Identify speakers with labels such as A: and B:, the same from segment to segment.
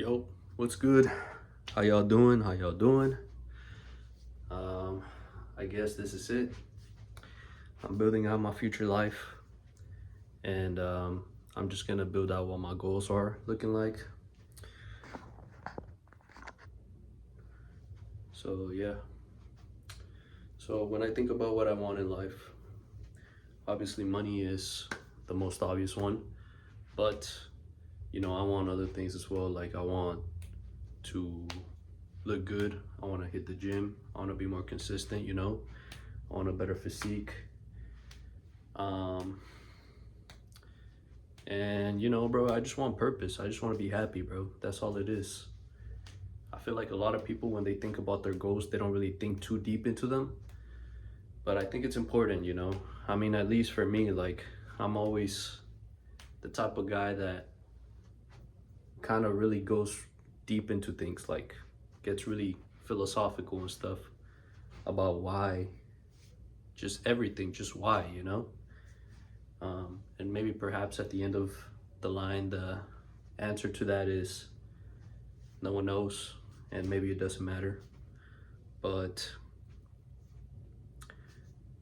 A: Yo, what's good? How y'all doing? How y'all doing? Um, I guess this is it. I'm building out my future life, and I'm just gonna build out what my goals are looking like. So yeah. So when I think about what I want in life, obviously money is the most obvious one, but I want other things as well. Like I want to look good. I want to hit the gym. I want to be more consistent. I want a better physique. Um, and bro, I just want purpose. I just want to be happy, bro. That's all it is. I feel like a lot of people, when they think about their goals, they don't really think too deep into them. But I think it's important. I mean, at least for me, like, I'm always the type of guy that kind of really goes deep into things, like, gets really philosophical and stuff about why, just everything, just why. And maybe perhaps at the end of the line, the answer to that is no one knows, and maybe it doesn't matter. But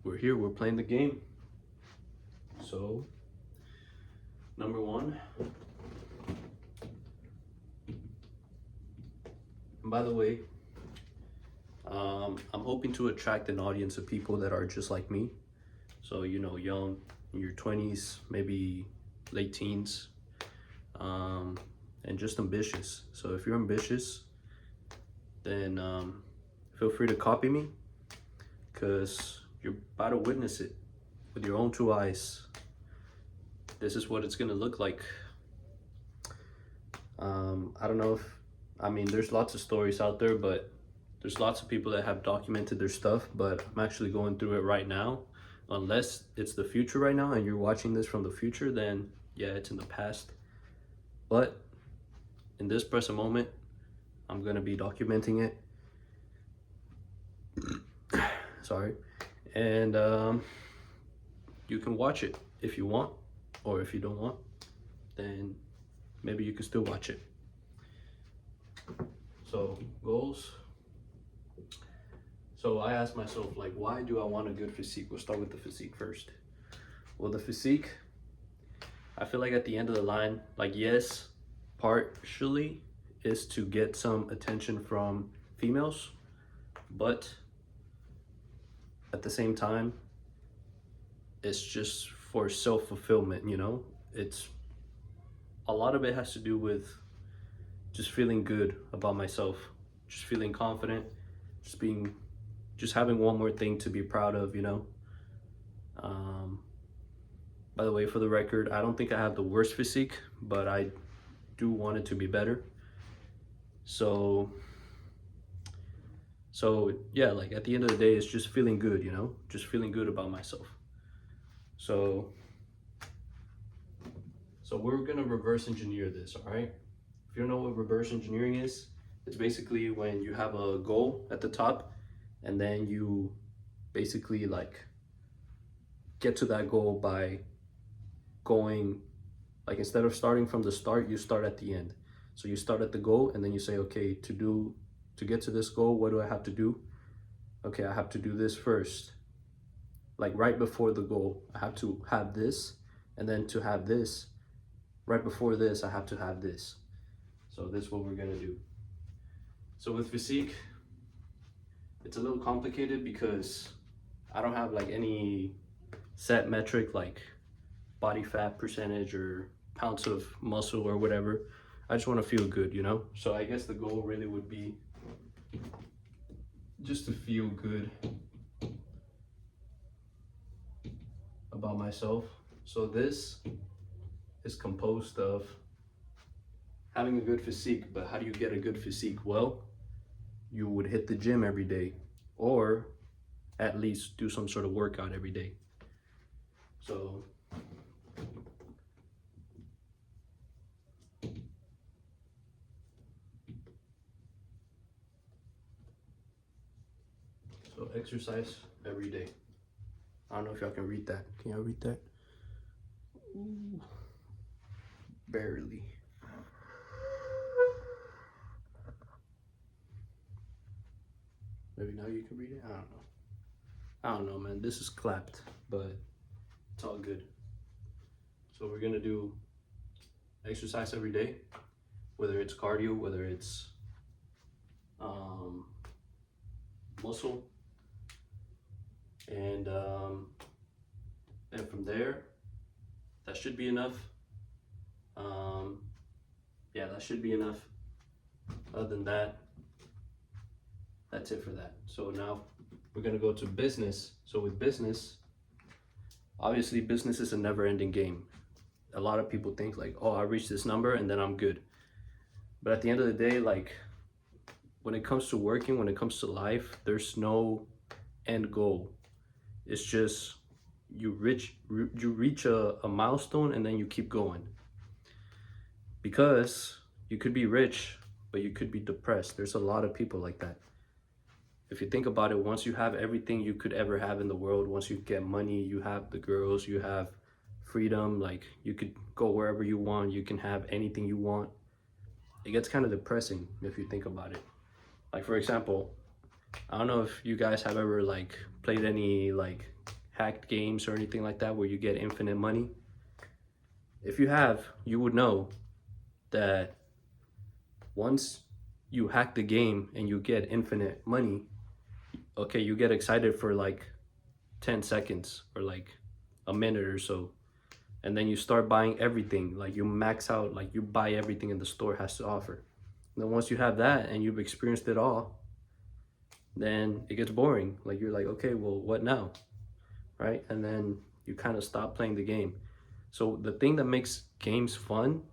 A: we're here, we're playing the game. So, number one, and by the way, I'm hoping to attract an audience of people that are just like me. So, young, in your 20s, maybe late teens, and just ambitious. So, if you're ambitious, then feel free to copy me because you're about to witness it with your own two eyes. This is what it's gonna look like. I don't know there's lots of stories out there, but there's lots of people that have documented their stuff, but I'm actually going through it right now. Unless it's the future right now and you're watching this from the future, then yeah, it's in the past. But in this present moment, I'm gonna be documenting it. Sorry. And you can watch it if you want, or if you don't want, then maybe you can still watch it. So, goals. So I asked myself, like, why do I want a good physique? We'll start with the physique first. Well, the physique, I feel like at the end of the line, like, yes, partially is to get some attention from females, but at the same time, it's just for self-fulfillment. It's a lot of it has to do with just feeling good about myself, just feeling confident, just having one more thing to be proud of. Um, by the way, for the record, I don't think I have the worst physique, but I do want it to be better. So yeah, like at the end of the day, it's just feeling good, just feeling good about myself. So we're gonna reverse engineer this, all right? If you don't know what reverse engineering is, it's basically when you have a goal at the top and then you basically like get to that goal by going, like, instead of starting from the start, you start at the end. So you start at the goal and then you say, okay, to get to this goal, what do I have to do? Okay, I have to do this first. Like right before the goal, I have to have this, and then to have this, right before this, I have to have this. So this is what we're gonna do. So with physique, it's a little complicated because I don't have like any set metric like body fat percentage or pounds of muscle or whatever. I just want to feel good. So I guess the goal really would be just to feel good about myself. So this is composed of having a good physique. But how do you get a good physique? Well, you would hit the gym every day, or at least do some sort of workout every day. So exercise every day. I don't know if y'all can read that. Can y'all read that? Ooh, barely. now you can read it. I don't know, man. This is clapped, but it's all good. So we're gonna do exercise every day, whether it's cardio, whether it's muscle, and from there, that should be enough. Yeah, that should be enough. Other than that, that's it for that. So now we're gonna go to business. So with business, obviously business is a never-ending game. A lot of people think like, oh, I reached this number and then I'm good. But at the end of the day, like when it comes to working, when it comes to life, there's no end goal. It's just you reach a milestone and then you keep going. Because you could be rich, but you could be depressed. There's a lot of people like that. If you think about it, once you have everything you could ever have in the world, once you get money, you have the girls, you have freedom, like you could go wherever you want, you can have anything you want. It gets kind of depressing if you think about it. Like for example, I don't know if you guys have ever like played any like hacked games or anything like that where you get infinite money. If you have, you would know that once you hack the game and you get infinite money, okay, you get excited for like 10 seconds or like a minute or so, and then you start buying everything. Like you max out, like you buy everything in the store has to offer. And then once you have that and you've experienced it all, then it gets boring. Like you're like, okay, well, what now? Right? And then you kind of stop playing the game. So the thing that makes games fun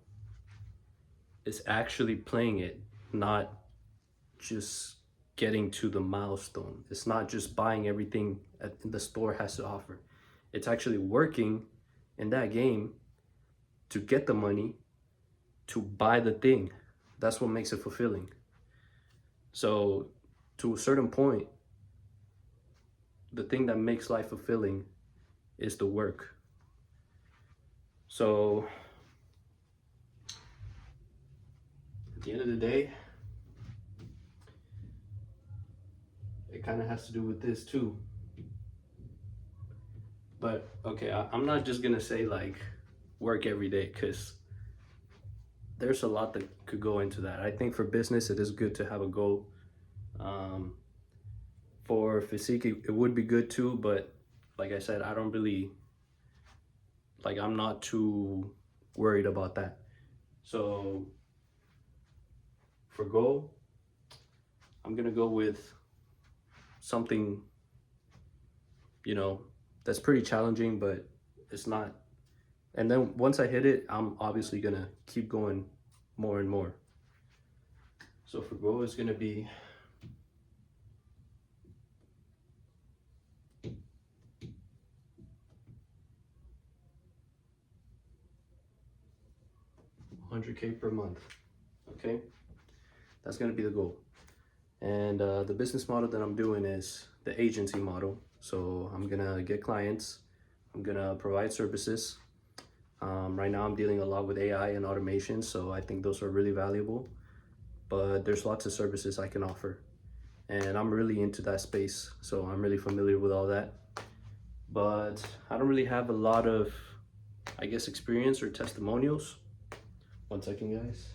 A: is actually playing it, not just getting to the milestone. It's not just buying everything the store has to offer. It's actually working in that game to get the money to buy the thing. That's what makes it fulfilling. So to a certain point, the thing that makes life fulfilling is the work. So at the end of the day, it kind of has to do with this too. But okay, I'm not just gonna say like work every day, because there's a lot that could go into that. I think for business, it is good to have a goal. For physique, it would be good too, but like I said, I don't really, like I'm not too worried about that. So for goal, I'm gonna go with something, you know, that's pretty challenging, but it's not. And then once I hit it, I'm obviously gonna keep going more and more. So for goal, it's gonna be $100K per month. Okay, that's gonna be the goal. And the business model that I'm doing is the agency model. So I'm gonna get clients, I'm gonna provide services. Right now I'm dealing a lot with AI and automation, so I think those are really valuable, but there's lots of services I can offer. And I'm really into that space, so I'm really familiar with all that. But I don't really have a lot of, I guess, experience or testimonials. One second, guys.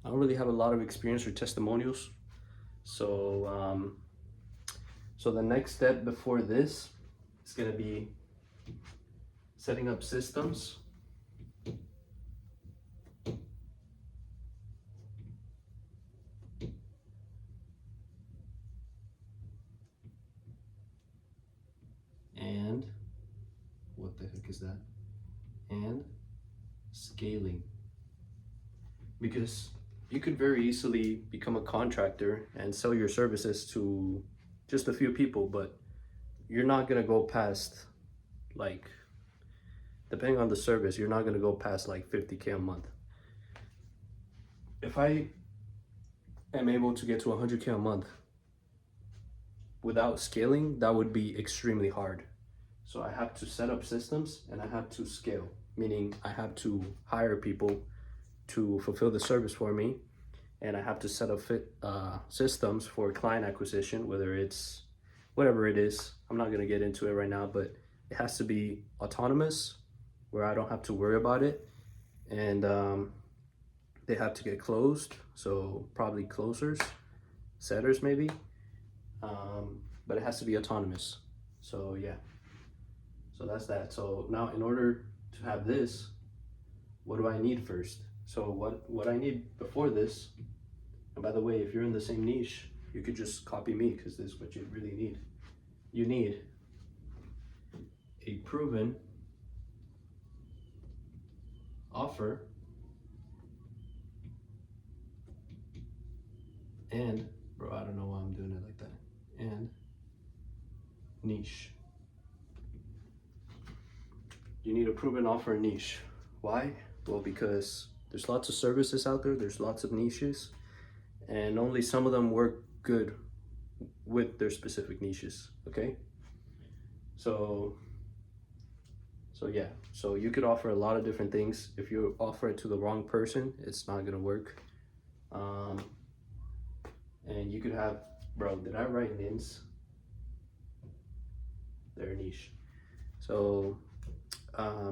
A: I don't really have a lot of experience or testimonials. So, so the next step before this is gonna be setting up systems. And what the heck is that? And scaling. Because you could very easily become a contractor and sell your services to just a few people, but you're not gonna go past, like, depending on the service, you're not gonna go past like 50K a month. If I am able to get to 100K a month without scaling, that would be extremely hard. So I have to set up systems and I have to scale, meaning I have to hire people to fulfill the service for me. and I have to set up systems for client acquisition, whether it's whatever it is. I'm not gonna get into it right now, but it has to be autonomous, where I don't have to worry about it, and they have to get closed, so probably closers, setters maybe, but it has to be autonomous. So yeah, so that's that. So now in order to have this, what do I need first? So what I need before this, and by the way, if you're in the same niche, you could just copy me, because this is what you really need. You need a proven offer and, bro, I don't know why I'm doing it like that, and niche. You need a proven offer and niche. Why? Well, because there's lots of services out there, there's lots of niches, and only some of them work good with their specific niches, okay? So yeah, so you could offer a lot of different things. If you offer it to the wrong person, it's not gonna work. And you could have, bro, did I write NINs? They're niche. So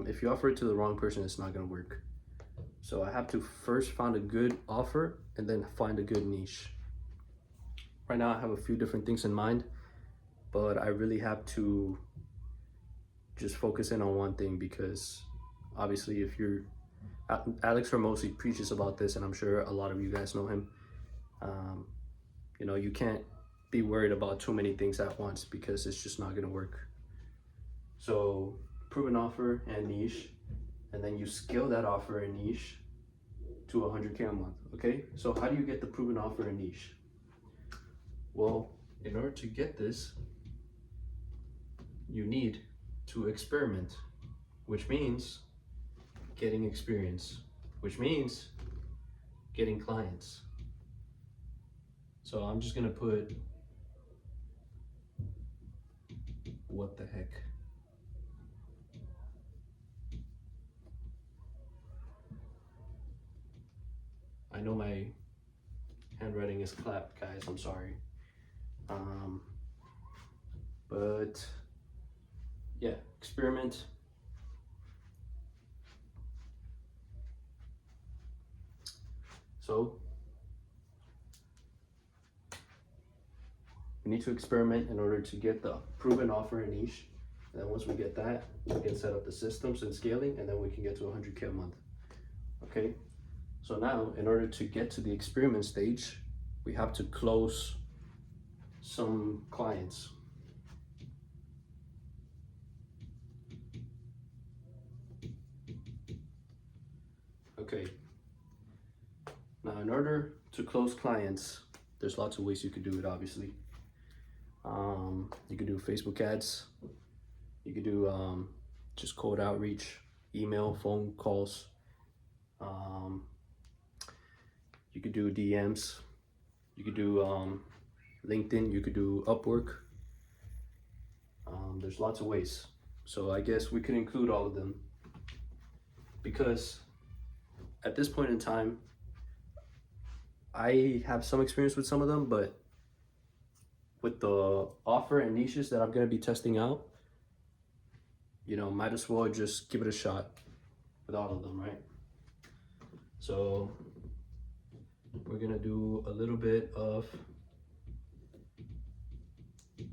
A: if you offer it to the wrong person, it's not gonna work. So I have to first find a good offer and then find a good niche. Right now I have a few different things in mind, but I really have to just focus in on one thing, because obviously if you're, Alex Hormozi preaches about this, and I'm sure a lot of you guys know him. You know, you can't be worried about too many things at once, because it's just not gonna work. So proven offer and niche, and then you scale that offer and niche to 100K a month, okay? So how do you get the proven offer and niche? Well, in order to get this, you need to experiment, which means getting experience, which means getting clients. So I'm just gonna put, what the heck? I know my handwriting is clapped, guys, I'm sorry. But yeah, experiment. So we need to experiment in order to get the proven offer and niche. And then once we get that, we can set up the systems and scaling, and then we can get to 100K a month. Okay, so now in order to get to the experiment stage, we have to close some clients. Okay, now in order to close clients, there's lots of ways you could do it, obviously. You could do Facebook ads, you could do just cold outreach, email, phone calls, you could do DMs, you could do LinkedIn, you could do Upwork. There's lots of ways. So I guess we could include all of them, because at this point in time, I have some experience with some of them, but with the offer and niches that I'm gonna be testing out, you know, might as well just give it a shot with all of them, right? So we're gonna do a little bit of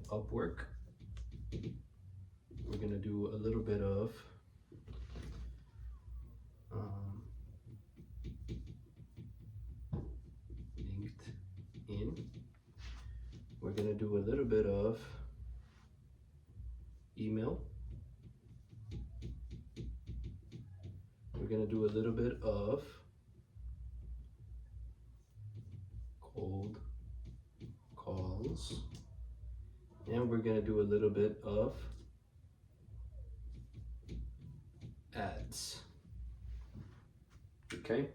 A: Upwork. We're gonna do a little bit of LinkedIn. We're gonna do a little bit of email. We're gonna do a little bit of cold calls, and we're gonna do a little bit of ads. Okay,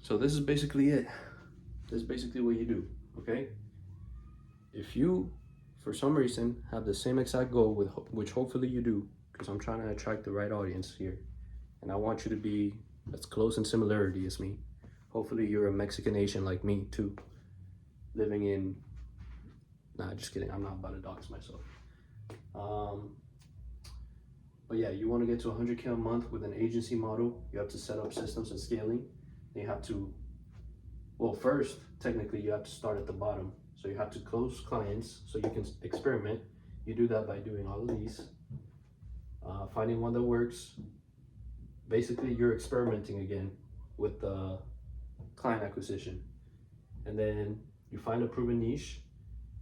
A: so this is basically it. This is basically what you do. Okay, if you for some reason have the same exact goal, with which hopefully you do, because I'm trying to attract the right audience here, and I want you to be as close in similarity as me. Hopefully you're a Mexican Asian like me too, living in, nah, just kidding, I'm not about to dox myself. But yeah, you want to get to 100K a month with an agency model. You have to set up systems and scaling. You have to, well, first, technically you have to start at the bottom. So you have to close clients so you can experiment. You do that by doing all of these, finding one that works. Basically, you're experimenting again with the client acquisition. And then you find a proven niche,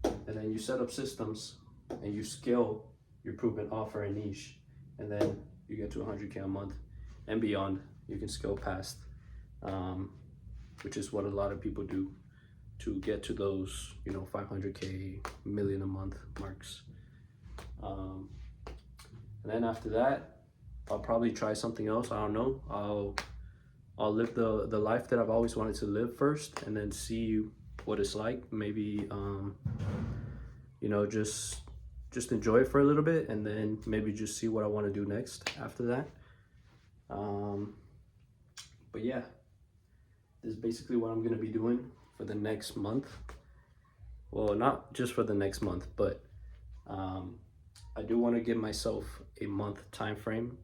A: and then you set up systems and you scale your proven offer and niche. And then you get to 100K a month and beyond. You can scale past, which is what a lot of people do to get to those, 500K, million a month marks. And then after that, I'll probably try something else. I don't know. I'll live the life that I've always wanted to live first, and then see what it's like. Maybe, just enjoy it for a little bit, and then maybe just see what I want to do next after that. But yeah, this is basically what I'm going to be doing for the next month. Well, not just for the next month, but I do want to give myself a month time frame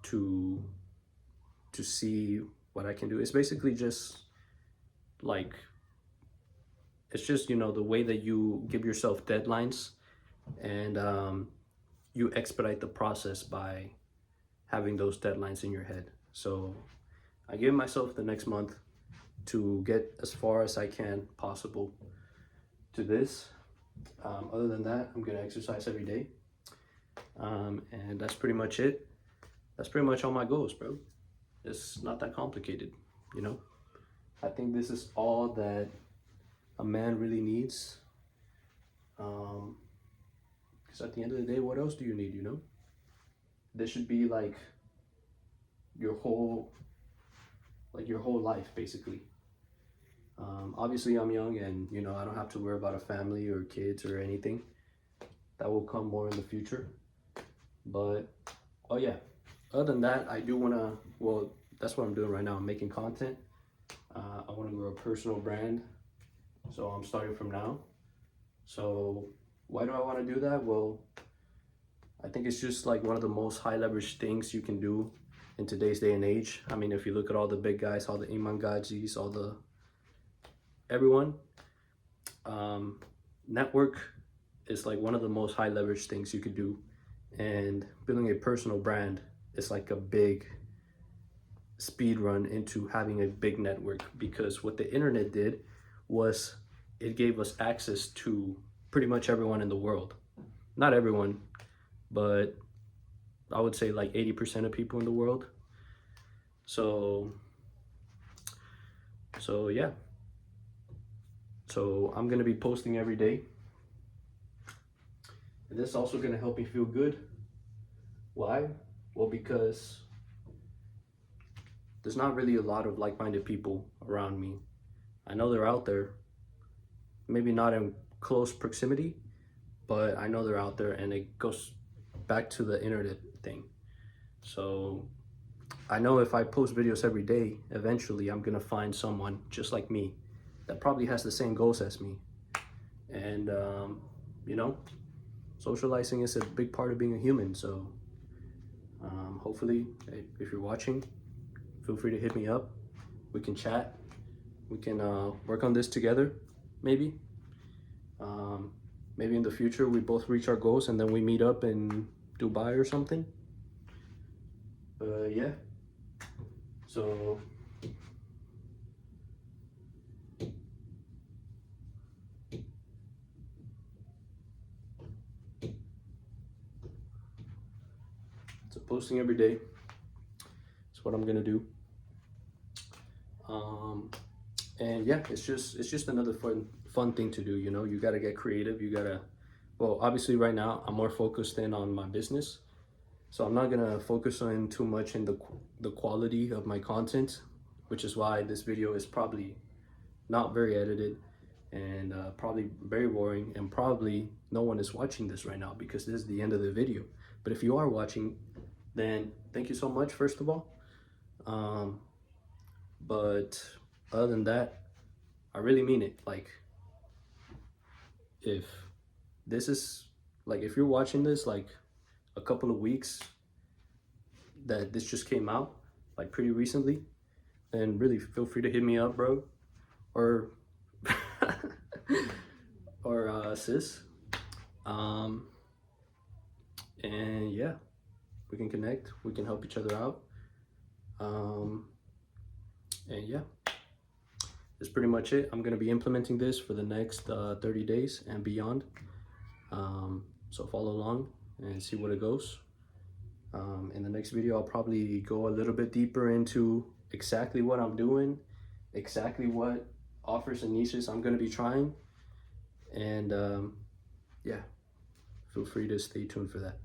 A: to see what I can do. It's basically just like, it's just, the way that you give yourself deadlines, and you expedite the process by having those deadlines in your head. So I give myself the next month to get as far as I can possible to this. Other than that, I'm gonna exercise every day, and that's pretty much it. That's pretty much all my goals, bro. It's not that complicated, I think this is all that a man really needs. Because at the end of the day, what else do you need, This should be like your whole life, basically. Obviously I'm young, and I don't have to worry about a family or kids or anything. That will come more in the future. But oh yeah, other than that, I do want to, well, that's what I'm doing right now. I'm making content. I want to grow a personal brand, so I'm starting from now. So why do I want to do that? Well, I think it's just like one of the most high leverage things you can do in today's day and age. I mean, if you look at all the big guys, all the Iman Gadzis, everyone, network is like one of the most high leverage things you could do. And building a personal brand is like a big speed run into having a big network, because what the internet did was it gave us access to pretty much everyone in the world. Not everyone, but I would say like 80% of people in the world. So yeah. So I'm gonna be posting every day. And this is also gonna help me feel good. Why? Well, because there's not really a lot of like-minded people around me. I know they're out there, maybe not in close proximity, but I know they're out there, and it goes back to the internet thing. So I know if I post videos every day, eventually I'm gonna find someone just like me that probably has the same goals as me. And socializing is a big part of being a human. So hopefully, if you're watching, feel free to hit me up. We can chat. We can work on this together, maybe. Maybe in the future we both reach our goals and then we meet up in Dubai or something. Yeah. So posting every day is what I'm gonna do. And yeah, it's just another fun thing to do. You gotta get creative. You gotta, well, obviously right now I'm more focused in on my business, so I'm not gonna focus on too much in the quality of my content, which is why this video is probably not very edited, and probably very boring, and probably no one is watching this right now because this is the end of the video. But if you are watching, then thank you so much, first of all. But other than that, I really mean it. Like, if this is like, if you're watching this like a couple of weeks that this just came out, like pretty recently, then really feel free to hit me up, bro, or or sis. Um, and yeah, we can connect. We can help each other out. And yeah, that's pretty much it. I'm gonna be implementing this for the next 30 days and beyond. So follow along and see what it goes. In the next video, I'll probably go a little bit deeper into exactly what I'm doing, exactly what offers and niches I'm gonna be trying. And yeah, feel free to stay tuned for that.